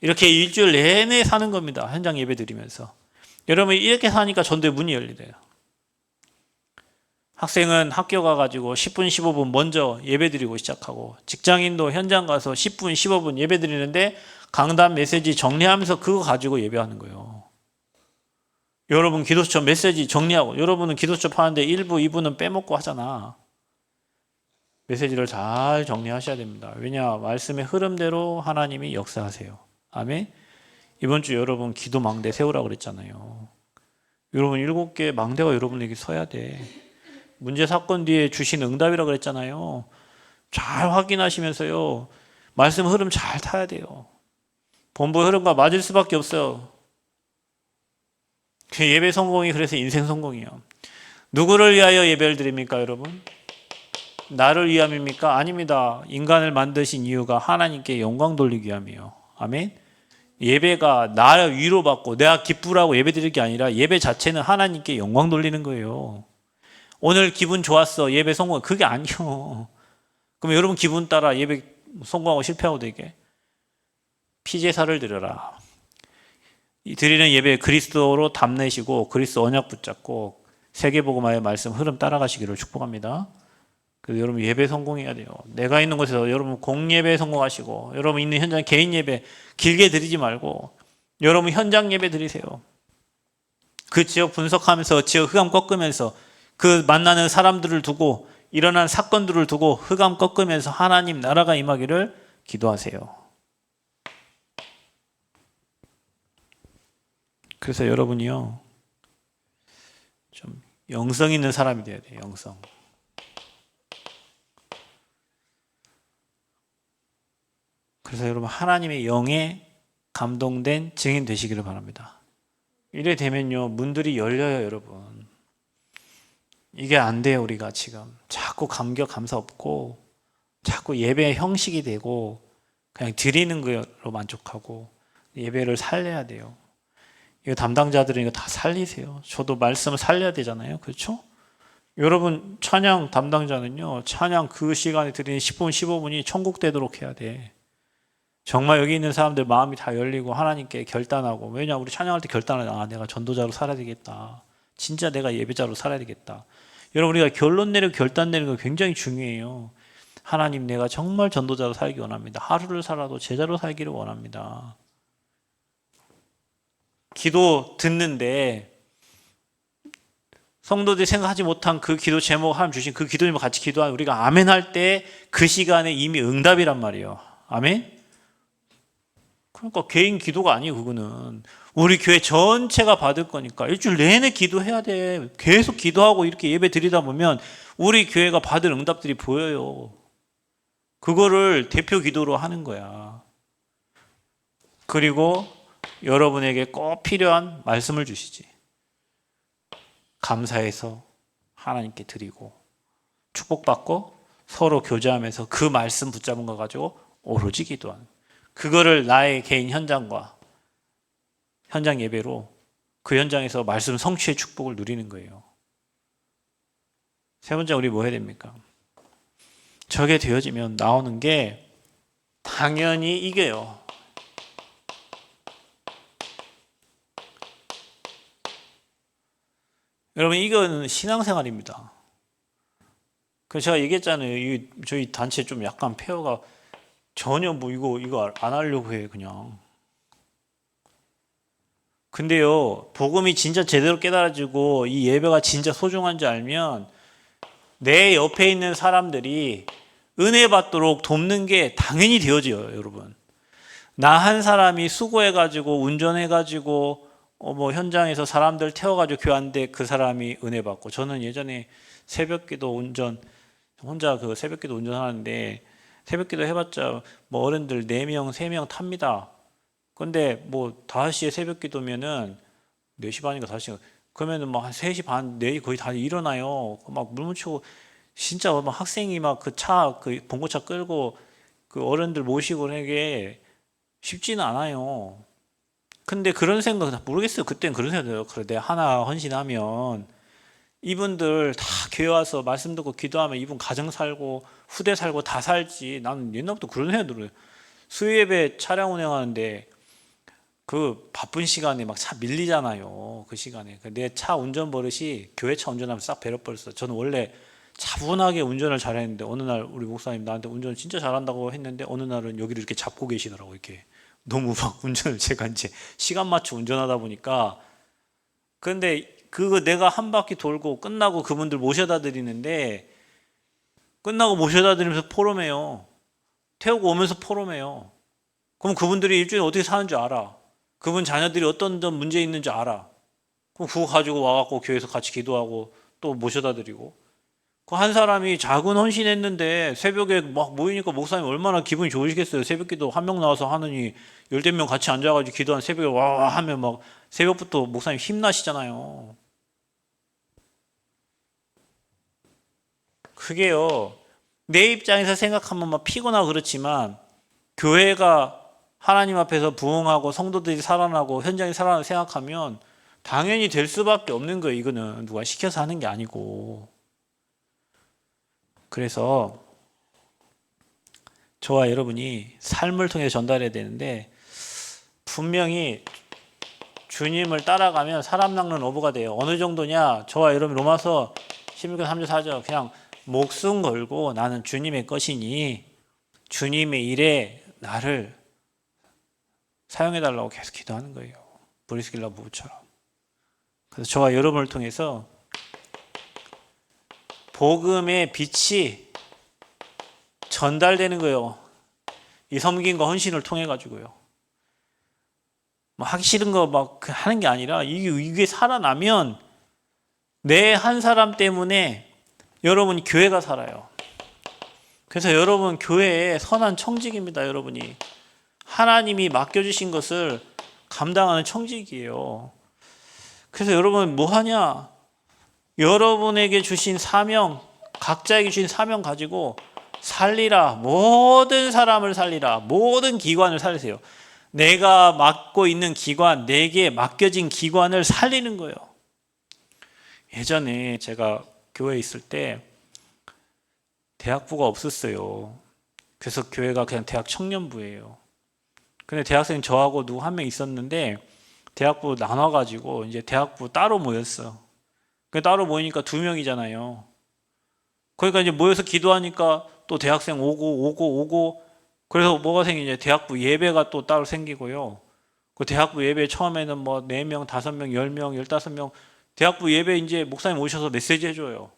이렇게 일주일 내내 사는 겁니다. 현장 예배 드리면서. 여러분 이렇게 사니까 전도의 문이 열리래요. 학생은 학교 가가지고 10분, 15분 먼저 예배 드리고 시작하고, 직장인도 현장 가서 10분, 15분 예배 드리는데 강단 메시지 정리하면서 그거 가지고 예배하는 거예요. 여러분 기도처 메시지 정리하고, 여러분은 기도처 파는데 1부, 2부는 빼먹고 하잖아. 메시지를 잘 정리하셔야 됩니다. 왜냐? 말씀의 흐름대로 하나님이 역사하세요. 아멘. 이번 주 여러분 기도 망대 세우라고 그랬잖아요. 여러분 7개 망대가 여러분에게 서야 돼. 문제 사건 뒤에 주신 응답이라고 그랬잖아요. 잘 확인하시면서요. 말씀 흐름 잘 타야 돼요. 본부의 흐름과 맞을 수밖에 없어요. 그 예배 성공이 그래서 인생 성공이에요. 누구를 위하여 예배를 드립니까, 여러분? 나를 위함입니까? 아닙니다. 인간을 만드신 이유가 하나님께 영광 돌리기 위함이에요. 아멘. 예배가 나 위로받고 내가 기쁘라고 예배 드릴 게 아니라 예배 자체는 하나님께 영광 돌리는 거예요. 오늘 기분 좋았어. 예배 성공. 그게 아니요. 그럼 여러분 기분 따라 예배 성공하고 실패하고 되게 피제사를 드려라. 드리는 예배 그리스도로 담내시고 그리스도 언약 붙잡고 세계복음화의 말씀 흐름 따라가시기를 축복합니다. 그래서 여러분 예배 성공해야 돼요. 내가 있는 곳에서 여러분 공예배 성공하시고, 여러분 있는 현장 개인 예배 길게 드리지 말고 여러분 현장 예배 드리세요. 그 지역 분석하면서 지역 흑암 꺾으면서 그 만나는 사람들을 두고 일어난 사건들을 두고 흑암 꺾으면서 하나님 나라가 임하기를 기도하세요. 그래서 여러분이요 좀 영성 있는 사람이 돼야 돼요. 영성. 그래서 여러분 하나님의 영에 감동된 증인 되시기를 바랍니다. 이래 되면요 문들이 열려요. 여러분 이게 안 돼요. 우리가 지금 자꾸 감격 감사 없고 자꾸 예배의 형식이 되고 그냥 드리는 거로 만족하고, 예배를 살려야 돼요. 이거 담당자들은 이거 다 살리세요. 저도 말씀을 살려야 되잖아요. 그렇죠? 여러분 찬양 담당자는요 찬양 그 시간에 드리는 10분 15분이 천국 되도록 해야 돼. 정말 여기 있는 사람들 마음이 다 열리고 하나님께 결단하고, 왜냐 우리 찬양할 때 결단을 내가 전도자로 살아야 되겠다. 진짜 내가 예배자로 살아야 되겠다. 여러분 우리가 결론 내리고 결단 내리는 거 굉장히 중요해요. 하나님 내가 정말 전도자로 살기 원합니다. 하루를 살아도 제자로 살기를 원합니다. 기도 듣는데 성도들이 생각하지 못한 그 기도 제목 하나님 주신 그 기도님과 같이 기도하는 우리가 아멘 할 때 그 시간에 이미 응답이란 말이에요. 아멘? 그러니까 개인 기도가 아니에요. 그거는 우리 교회 전체가 받을 거니까 일주일 내내 기도해야 돼. 계속 기도하고 이렇게 예배 드리다 보면 우리 교회가 받을 응답들이 보여요. 그거를 대표 기도로 하는 거야. 그리고 여러분에게 꼭 필요한 말씀을 주시지. 감사해서 하나님께 드리고 축복받고 서로 교제하면서 그 말씀 붙잡은 거 가지고 오로지 기도하는, 그거를 나의 개인 현장과 현장 예배로 그 현장에서 말씀 성취의 축복을 누리는 거예요. 세 번째 우리 뭐 해야 됩니까? 저게 되어지면 나오는 게 당연히 이겨요. 여러분 이거는 신앙생활입니다. 그래서 제가 얘기했잖아요. 저희 단체 좀 약간 폐허가 전혀 뭐 이거 안 하려고 해 그냥. 근데요, 복음이 진짜 제대로 깨달아지고 이 예배가 진짜 소중한지 알면 내 옆에 있는 사람들이 은혜 받도록 돕는 게 당연히 되어져요, 여러분. 나 한 사람이 수고해가지고 운전해가지고 뭐 현장에서 사람들 태워가지고 교회하는데 그 사람이 은혜 받고, 저는 예전에 새벽기도 운전 혼자 그 새벽기도 운전하는데 새벽기도 해봤자 뭐 어른들 4명, 3명 탑니다. 근데 뭐 5시에 새벽기도면은 4시 반인가 5시 그러면은 뭐 한 3시 반, 4시 거의 다 일어나요. 막 물 묻히고 진짜 막 학생이 막 그 봉고차 끌고 그 어른들 모시고 하게 쉽지는 않아요. 근데 그런 생각 모르겠어요. 그땐 그런 생각 들어요. 그래 내가 하나 헌신하면 이분들 다 교회 와서 말씀 듣고 기도하면 이분 가정 살고 후대 살고 다 살지. 나는 옛날부터 그런 생각 들어요. 수요예배 차량 운행하는데 그 바쁜 시간에 막 차 밀리잖아요. 그 시간에 내 차 운전 버릇이 교회 차 운전하면 싹 배려버렸어. 저는 원래 차분하게 운전을 잘했는데 어느 날 우리 목사님 나한테 운전 진짜 잘한다고 했는데 어느 날은 여기를 이렇게 잡고 계시더라고. 이렇게 너무 막 운전을 제가 이제 시간 맞춰 운전하다 보니까. 근데 그거 내가 한 바퀴 돌고 끝나고 그분들 모셔다 드리는데 끝나고 모셔다 드리면서 포럼해요. 태우고 오면서 포럼해요. 그럼 그분들이 일주일에 어떻게 사는 줄 알아. 그분 자녀들이 어떤 문제 있는 줄 알아. 그럼 그거 가지고 와갖고 교회에서 같이 기도하고 또 모셔다 드리고. 그 한 사람이 작은 헌신했는데 새벽에 막 모이니까 목사님 얼마나 기분이 좋으시겠어요. 새벽기도 한 명 나와서 하느니 열댓 명 같이 앉아가지고 기도한 새벽에 와 하면 막 새벽부터 목사님 힘나시잖아요. 그게요. 내 입장에서 생각하면 막 피곤하고 그렇지만 교회가 하나님 앞에서 부흥하고 성도들이 살아나고 현장이 살아나고 생각하면 당연히 될 수밖에 없는 거예요. 이거는 누가 시켜서 하는 게 아니고. 그래서 저와 여러분이 삶을 통해 전달해야 되는데 분명히 주님을 따라가면 사람 낚는 어부가 돼요. 어느 정도냐? 저와 여러분 로마서 11장 3절 4절 그냥 목숨 걸고 나는 주님의 것이니 주님의 일에 나를 사용해달라고 계속 기도하는 거예요. 브리스길라 부부처럼. 그래서 저와 여러분을 통해서 복음의 빛이 전달되는 거예요. 이 섬김과 헌신을 통해 가지고요. 뭐 하기 싫은 거 막 하는 게 아니라 이게 살아나면 내 한 사람 때문에 여러분 교회가 살아요. 그래서 여러분 교회에 선한 청직입니다. 여러분이 하나님이 맡겨주신 것을 감당하는 청직이에요. 그래서 여러분 뭐 하냐? 여러분에게 주신 사명, 각자에게 주신 사명 가지고 살리라. 모든 사람을 살리라. 모든 기관을 살리세요. 내가 맡고 있는 기관, 내게 맡겨진 기관을 살리는 거예요. 예전에 제가 교회에 있을 때 대학부가 없었어요. 그래서 교회가 그냥 대학 청년부예요. 근데 대학생 저하고 누구 한 명 있었는데 대학부 나눠가지고 이제 대학부 따로 모였어. 따로 모이니까 2명이잖아요. 그러니까 이제 모여서 기도하니까 또 대학생 오고 그래서 뭐가 생기냐? 대학부 예배가 또 따로 생기고요. 그 대학부 예배 처음에는 뭐 4명, 5명, 10명, 15명 대학부 예배 이제 목사님 오셔서 메시지 해줘요.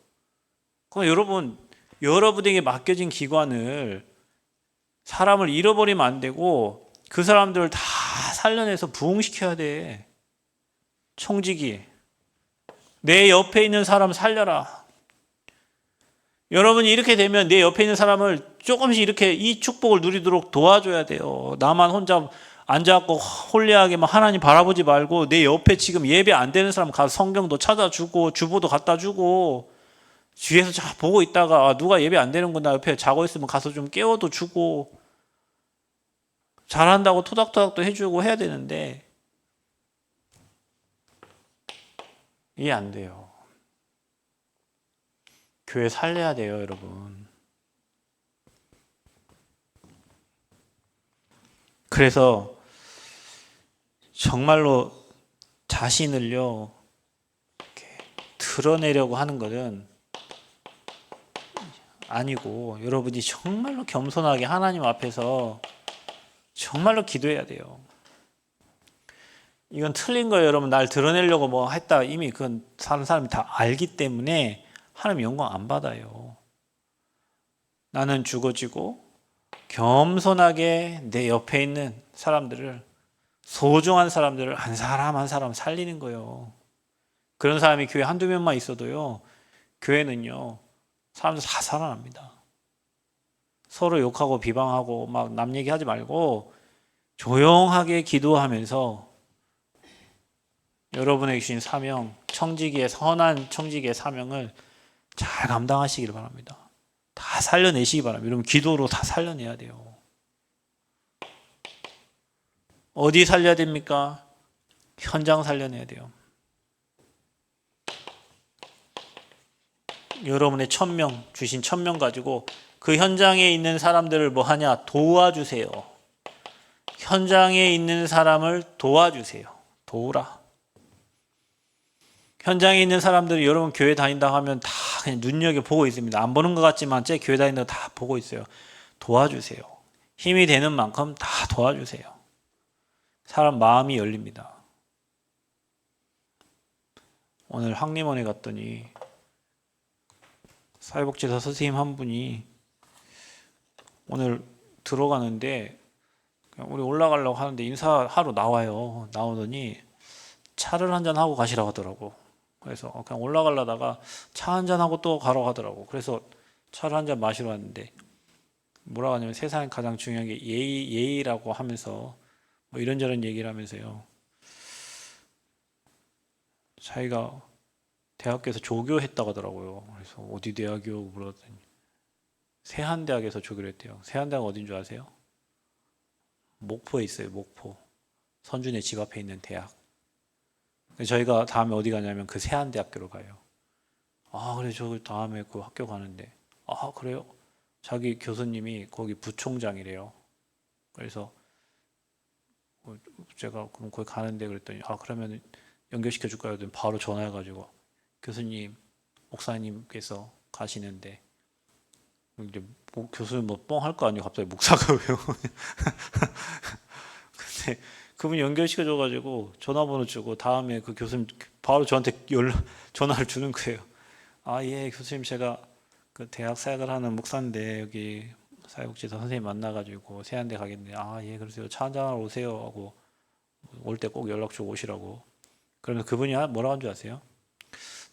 그럼 여러분에게 맡겨진 기관을 사람을 잃어버리면 안 되고 그 사람들을 다 살려내서 부흥시켜야 돼. 청지기. 내 옆에 있는 사람 살려라. 여러분이 이렇게 되면 내 옆에 있는 사람을 조금씩 이렇게 이 축복을 누리도록 도와줘야 돼요. 나만 혼자 앉아갖고 홀리하게 막 하나님 바라보지 말고 내 옆에 지금 예배 안 되는 사람 가서 성경도 찾아주고 주보도 갖다 주고 뒤에서 자 보고 있다가 누가 예배 안 되는구나 옆에 자고 있으면 가서 좀 깨워도 주고 잘한다고 토닥토닥도 해주고 해야 되는데 이해 안 돼요. 교회 살려야 돼요, 여러분. 그래서 정말로 자신을요, 이렇게 드러내려고 하는 것은 아니고, 여러분이 정말로 겸손하게 하나님 앞에서 정말로 기도해야 돼요. 이건 틀린 거예요, 여러분. 날 드러내려고 뭐 했다. 이미 그건 다른 사람이 다 알기 때문에 하나님 영광 안 받아요. 나는 죽어지고 겸손하게 내 옆에 있는 사람들을, 소중한 사람들을 한 사람 한 사람 살리는 거예요. 그런 사람이 교회 한두 명만 있어도요, 교회는요, 사람들 다 살아납니다. 서로 욕하고 비방하고 막 남 얘기하지 말고 조용하게 기도하면서 여러분에게 주신 사명, 청지기의 선한 청지기의 사명을 잘 감당하시길 바랍니다. 다 살려내시기 바랍니다. 여러분 기도로 다 살려내야 돼요. 어디 살려야 됩니까? 현장 살려내야 돼요. 여러분의 1000명, 주신 1000명 가지고 그 현장에 있는 사람들을 뭐 하냐? 도와주세요. 현장에 있는 사람을 도와주세요. 도우라. 현장에 있는 사람들이 여러분 교회 다닌다 하면 다 그냥 눈여겨보고 있습니다. 안 보는 것 같지만 제 교회 다닌다 다 보고 있어요. 도와주세요. 힘이 되는 만큼 다 도와주세요. 사람 마음이 열립니다. 오늘 항림원에 갔더니 사회복지사 선생님 한 분이 오늘 들어가는데 우리 올라가려고 하는데 인사하러 나와요. 나오더니 차를 한잔 하고 가시라고 하더라고. 그래서 그냥 올라가려다가 차 한잔 하고 또 가러 가더라고. 그래서 차를 한잔 마시러 왔는데 뭐라고 하냐면 세상에 가장 중요한 게 예의라고 하면서 뭐 이런저런 얘기를 하면서요. 자기가 대학교에서 조교했다고 하더라고요. 그래서 어디 대학교 물었더니 세한대학에서 조교를 했대요. 세한대학 어딘 줄 아세요? 목포에 있어요. 목포. 선준의 집 앞에 있는 대학. 저희가 다음에 어디 가냐면 그 세한대학교로 가요. 아, 그래, 저 다음에 그 학교 가는데. 아, 그래요? 자기 교수님이 거기 부총장이래요. 그래서 제가 그럼 거기 가는데 그랬더니 아, 그러면 연결시켜 줄까요? 그랬더니 바로 전화해가지고 교수님, 목사님께서 가시는데 이제 교수님 뭐 뻥 할 거 아니에요? 갑자기 목사가 왜요? 근데 그분 연결시켜줘가지고 전화번호 주고 다음에 그 교수님 바로 저한테 전화를 주는 거예요. 아, 예, 교수님 제가 그 대학 사역을 하는 목사인데 여기 사회복지사 선생님 만나가지고 세한대 가겠네. 아, 예, 그러세요. 차 한잔하러 오세요 하고 올 때 꼭 연락 주고 오시라고. 그러면 그분이 뭐라고 한 줄 아세요?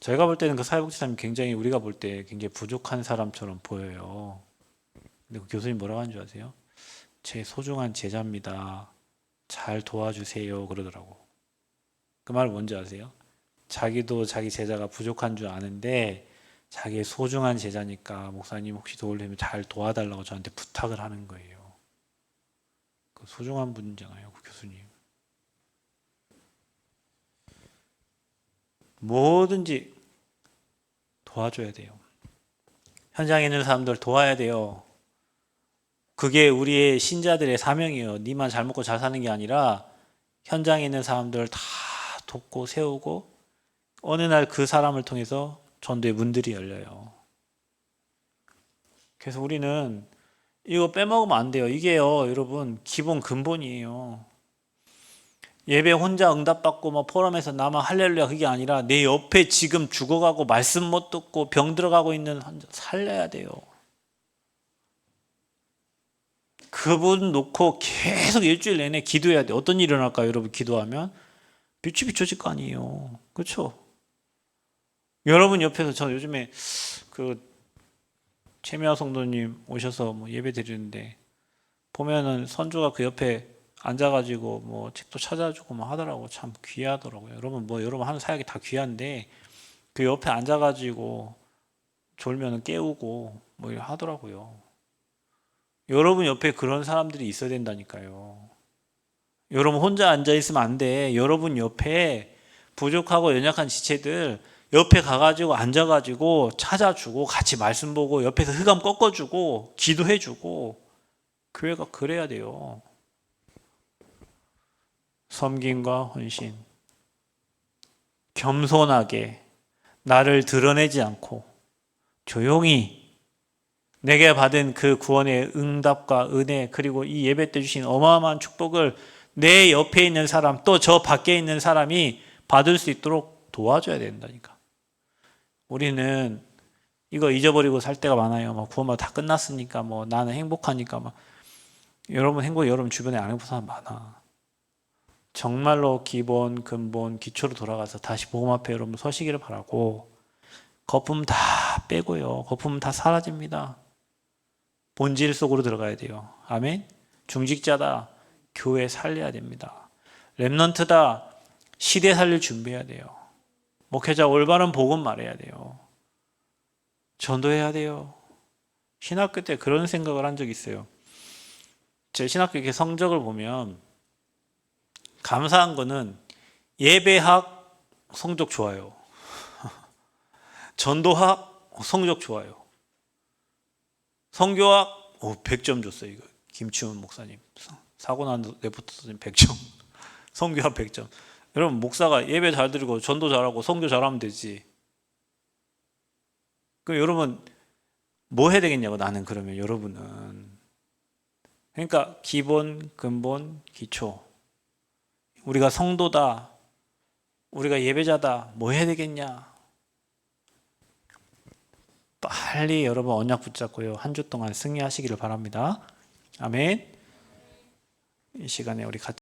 저희가 볼 때는 그 사회복지사님이 굉장히 우리가 볼 때 굉장히 부족한 사람처럼 보여요. 근데 그 교수님 뭐라고 한 줄 아세요? 제 소중한 제자입니다. 잘 도와주세요 그러더라고. 그 말 뭔지 아세요? 자기도 자기 제자가 부족한 줄 아는데 자기의 소중한 제자니까 목사님 혹시 도우려면 잘 도와달라고 저한테 부탁을 하는 거예요. 그 소중한 분이잖아요, 그 교수님. 뭐든지 도와줘야 돼요. 현장에 있는 사람들 도와야 돼요. 그게 우리의 신자들의 사명이에요. 니만 잘 먹고 잘 사는 게 아니라 현장에 있는 사람들 다 돕고 세우고 어느 날 그 사람을 통해서 전도의 문들이 열려요. 그래서 우리는 이거 빼먹으면 안 돼요. 이게요, 여러분, 기본 근본이에요. 예배 혼자 응답받고 뭐 포럼에서 나만 할렐루야 그게 아니라 내 옆에 지금 죽어가고 말씀 못 듣고 병 들어가고 있는 환자 살려야 돼요. 그분 놓고 계속 일주일 내내 기도해야 돼. 어떤 일이 일어날까요, 여러분? 기도하면 빛이 비춰질 거 아니에요. 그렇죠? 여러분 옆에서 저 요즘에 그 최미아 성도님 오셔서 뭐 예배 드리는데 보면은 선주가 그 옆에 앉아가지고 뭐 책도 찾아주고 뭐 하더라고. 참 귀하더라고요. 여러분 뭐 여러분 하는 사역이 다 귀한데 그 옆에 앉아가지고 졸면은 깨우고 뭐 이렇게 하더라고요. 여러분 옆에 그런 사람들이 있어야 된다니까요. 여러분 혼자 앉아 있으면 안 돼. 여러분 옆에 부족하고 연약한 지체들 옆에 가가지고 앉아가지고 찾아주고 같이 말씀 보고 옆에서 흑암 꺾어주고 기도해주고 교회가 그래야 돼요. 섬김과 헌신, 겸손하게 나를 드러내지 않고 조용히 내게 받은 그 구원의 응답과 은혜, 그리고 이 예배 때 주신 어마어마한 축복을 내 옆에 있는 사람, 또 저 밖에 있는 사람이 받을 수 있도록 도와줘야 된다니까. 우리는 이거 잊어버리고 살 때가 많아요. 뭐 구원받아 다 끝났으니까, 뭐 나는 행복하니까, 막 여러분 행복, 여러분 주변에 안 행복한 사람 많아. 정말로 기본, 근본, 기초로 돌아가서 다시 복음 앞에 여러분 서시기를 바라고, 거품 다 빼고요. 거품 다 사라집니다. 본질 속으로 들어가야 돼요. 아멘. 중직자다. 교회 살려야 됩니다. 렘넌트다. 시대 살릴 준비해야 돼요. 목회자 올바른 복음 말해야 돼요. 전도해야 돼요. 신학교 때 그런 생각을 한 적이 있어요. 제 신학교 이렇게 성적을 보면 감사한 거는 예배학 성적 좋아요. 전도학 성적 좋아요. 선교학 100점 줬어요. 이거 김치훈 목사님 사고 난 레포트 써진 100점. 선교학 100점. 여러분 목사가 예배 잘 드리고 전도 잘하고 선교 잘하면 되지. 그럼 여러분 뭐 해야 되겠냐고. 나는 그러면 여러분은, 그러니까 기본, 근본, 기초. 우리가 성도다, 우리가 예배자다, 뭐 해야 되겠냐. 빨리 여러분 언약 붙잡고요. 한 주 동안 승리하시기를 바랍니다. 아멘. 이 시간에 우리 같이